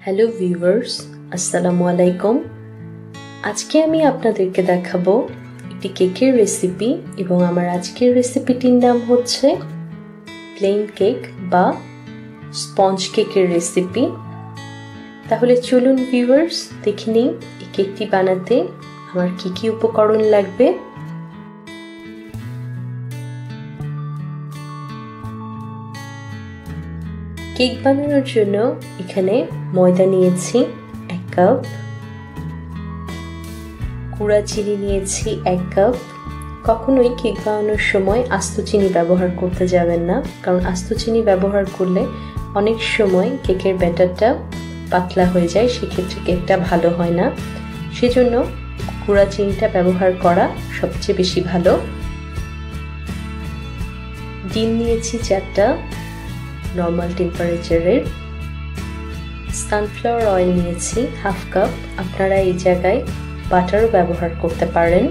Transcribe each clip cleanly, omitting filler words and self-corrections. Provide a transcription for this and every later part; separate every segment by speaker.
Speaker 1: Hello viewers, আসসালামু আলাইকুম। আজকে আমি আপনাদেরকে দেখাবো একটি কেকের রেসিপি এবং আমার আজকের রেসিপিটির নাম হচ্ছে প্লেন কেক বা স্পঞ্জ কেকের রেসিপি। তাহলে চলুন ভিউয়ার্স দেখে নিই এই কেকটি বানাতে আমার কি কি উপকরণ লাগবে। কেক বানানোর জন্য এখানে ময়দা নিয়েছি 1 কাপ, গুঁড়া চিনি নিয়েছি 1 কাপ। কখনোই কেক বানানোর সময় আস্ত চিনি ব্যবহার করতে যাবেন না, কারণ আস্ত চিনি ব্যবহার করলে অনেক সময় কেকের ব্যাটারটা পাতলা হয়ে যায়, সেক্ষেত্রে কেকটা ভালো হয় না। সেজন্য গুঁড়া চিনিটা ব্যবহার করা সবচেয়ে বেশি ভালো। ডিম নিয়েছি 4টা নর্মাল টেম্পারেচারের। সানফ্লাওয়ার অয়েল নিয়েছি 1/2 কাপ। আপনারা এই জায়গায় বাটারও ব্যবহার করতে পারেন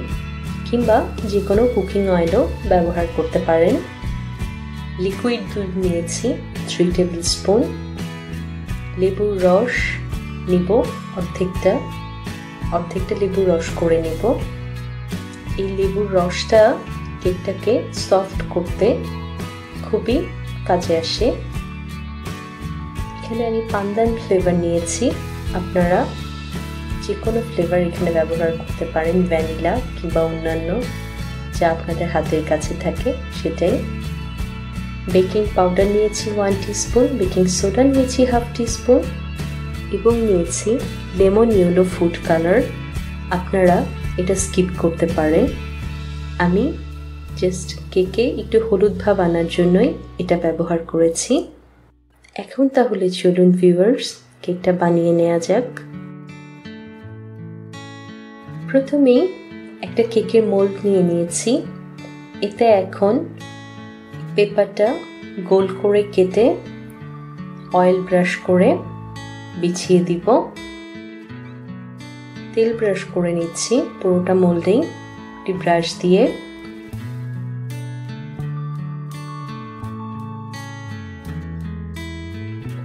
Speaker 1: কিংবা যে কোনো কুকিং অয়েলও ব্যবহার করতে পারেন। লিকুইড দুধ নিয়েছি 3 টেবিল স্পুন। লেবুর রস নিব অর্ধেকটা লেবুর রস করে নেব। এই লেবুর রসটা কেকটাকে সফট করতে খুবই কাজে আসে। এখানে আমি পান্দান ফ্লেভার নিয়েছি, আপনারা যে কোনো ফ্লেভার এখানে ব্যবহার করতে পারেন, ভ্যানিলা কিংবা অন্যান্য যা আপনাদের হাতের কাছে থাকে সেটাই। বেকিং পাউডার নিয়েছি 1 টিস্পুন, বেকিং সোডা নিয়েছি 1/2 টিস্পুন এবং নিয়েছি লেমন ইয়েলো ফুড কালার। আপনারা এটা স্কিপ করতে পারেন, আমি জাস্ট কেকে একটু হলুদ ভাব আনার জন্যই এটা ব্যবহার করেছি। এখন তাহলে চলুন ভিউয়ার্স কেকটা বানিয়ে নেওয়া যাক। প্রথমেই একটা কেকের মোল্ড নিয়ে নিয়েছি। এতে এখন পেপারটা গোল করে কেটে অয়েল ব্রাশ করে বিছিয়ে দিব। তেল ব্রাশ করে নিচ্ছি পুরোটা মোল্ডেই একটি ব্রাশ দিয়ে।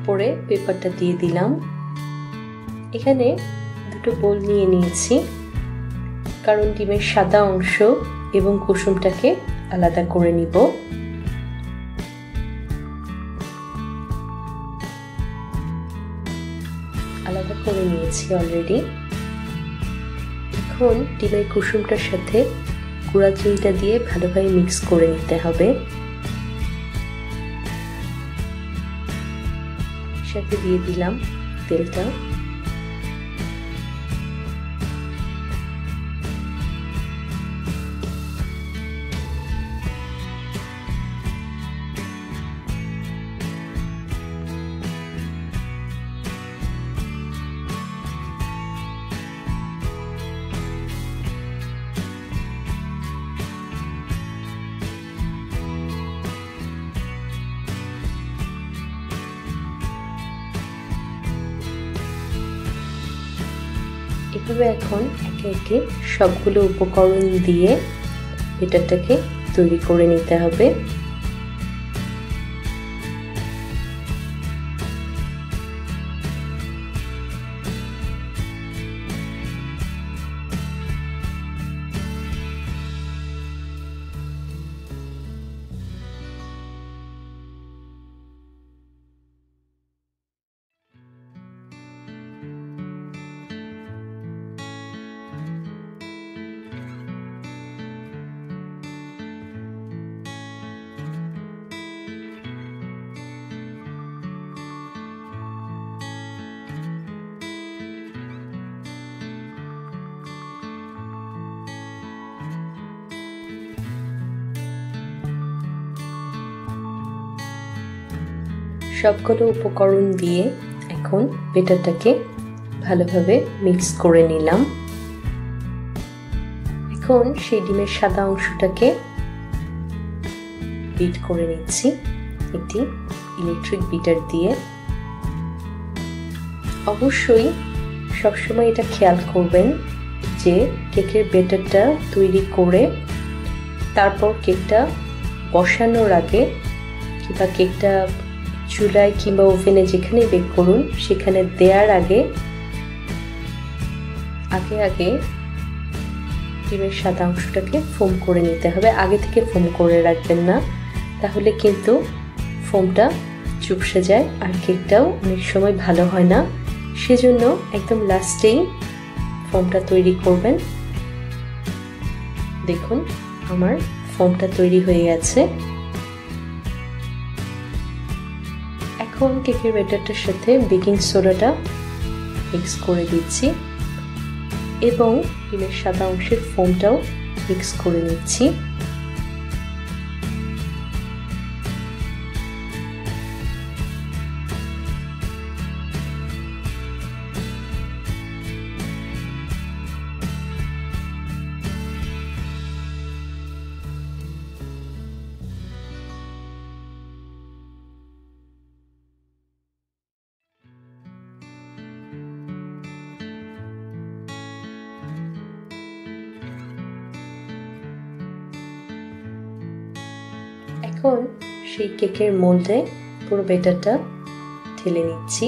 Speaker 1: পরে পেপারটা দিয়ে দিলাম। এখানে দুটো বোল নিয়ে নিয়েছি, কারণ ডিমের সাদা অংশ এবং কুসুমটাকে আলাদা করে নিব। আলাদা করে নিয়েছি অলরেডি। এখন ডিমের কুসুমটার সাথে গুঁড়া চিনিটা দিয়ে ভালোভাবে মিক্স করে নিতে হবে। সাথে দিয়ে দিলাম তেলটা। এভাবে এখন একে একে সবগুলো উপকরণ দিয়ে ব্যাটারটাকে তৈরি করে নিতে হবে। সবগুলো উপকরণ দিয়ে এখন ব্যাটারটাকে ভালোভাবে মিক্স করে নিলাম। এখন সেই ডিমের সাদা অংশটাকে বিট করে নিচ্ছি একটি ইলেকট্রিক বিটার দিয়ে। অবশ্যই সবসময় এটা খেয়াল করবেন যে কেকের ব্যাটারটা তৈরি করে তারপর কেকটা বসানোর আগে কিংবা কেকটা চুলায় কিংবা ওভেনে যেখানে বেক করুন সেখানে দেওয়ার আগে ডিমের সাদা অংশটাকে ফোম করে নিতে হবে। আগে থেকে ফোম করে রাখবেন না, তাহলে কিন্তু ফোমটা চুপসে যায় আর কেকটাও অনেক সময় ভালো হয় না। সেজন্য একদম লাস্টেই ফোমটা তৈরি করবেন। দেখুন আমার ফোমটা তৈরি হয়ে গেছে। এখন কেকের ব্যাটারটার সাথে বেকিং সোডাটা মিক্স করে দিচ্ছি এবং ডিমের সাদা অংশের ফোমটাও মিক্স করে নিচ্ছি। এখন সেই কেকের মোল্ডে পুরো ব্যাটারটা ঢেলে নিচ্ছি।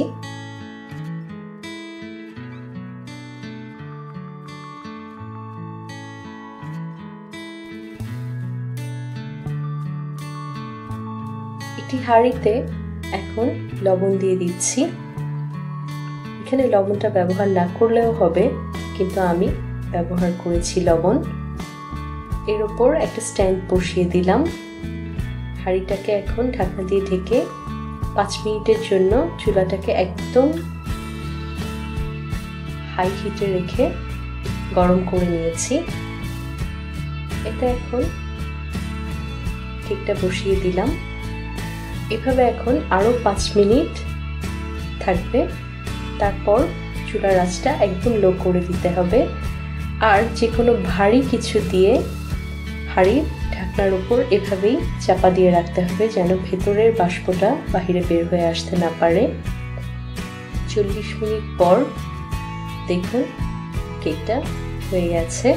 Speaker 1: একটি হাঁড়িতে এখন লবণ দিয়ে দিচ্ছি। এখানে লবণটা ব্যবহার না করলেও হবে, কিন্তু আমি ব্যবহার করেছি লবণ। এর উপর একটা স্ট্যান্ড বসিয়ে দিলাম। হাঁড়িটাকে এখন ঢাকনা দিয়ে ঢেকে 5 মিনিটের জন্য চুলাটাকে একদম হাই হিটে রেখে গরম করে নিয়েছি। এটা এখন কেকটা বসিয়ে দিলাম। এভাবে এখন আরো 5 মিনিট থাকবে। তারপর চুলার আঁচটা একদম লো করে দিতে হবে আর যে কোনো ভারী কিছু দিয়ে হাঁড়ির ঢাকনার উপর এভাবেই চাপা দিয়ে রাখতে হবে, যেন ভেতরের বাষ্পটা বাহিরে বের হয়ে আসতে না পারে। 40 মিনিট পর দেখুন কেকটা হয়ে গেছে।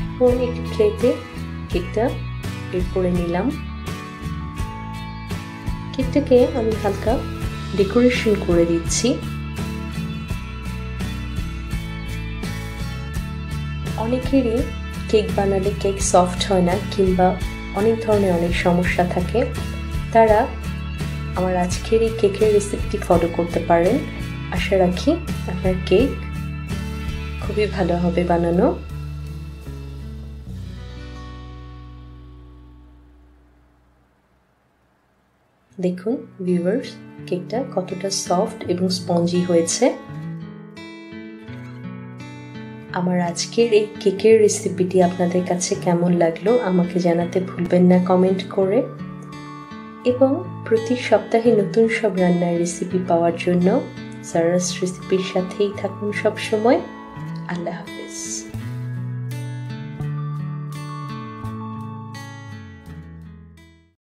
Speaker 1: এখন একটি প্লেটে কেকটা বের করে নিলাম। কেকটাকে আমি হালকা ডেকোরেশন করে দিচ্ছি। অনেকেরই কেক বানালে কেক সফট হয় না কিংবা অনেক ধরনের অনেক সমস্যা থাকে, তারা আমার আজকের এই কেকের রেসিপিটি ফলো করতে পারেন। আশা রাখি আপনার কেক খুবই ভালো হবে বানানো। দেখুন ভিউয়ার্স, কেকটা কতটা সফট এবং স্পঞ্জি হয়েছে। আমার আজকের এই কেকের রেসিপিটি আপনাদের কাছে কেমন লাগলো আমাকে জানাতে ভুলবেন না কমেন্ট করে, এবং প্রতি সপ্তাহে নতুন সব রান্নার রেসিপি পাওয়ার জন্য জারাস রেসিপির সাথেই থাকুন সব সময়। আল্লাহ হাফেজ।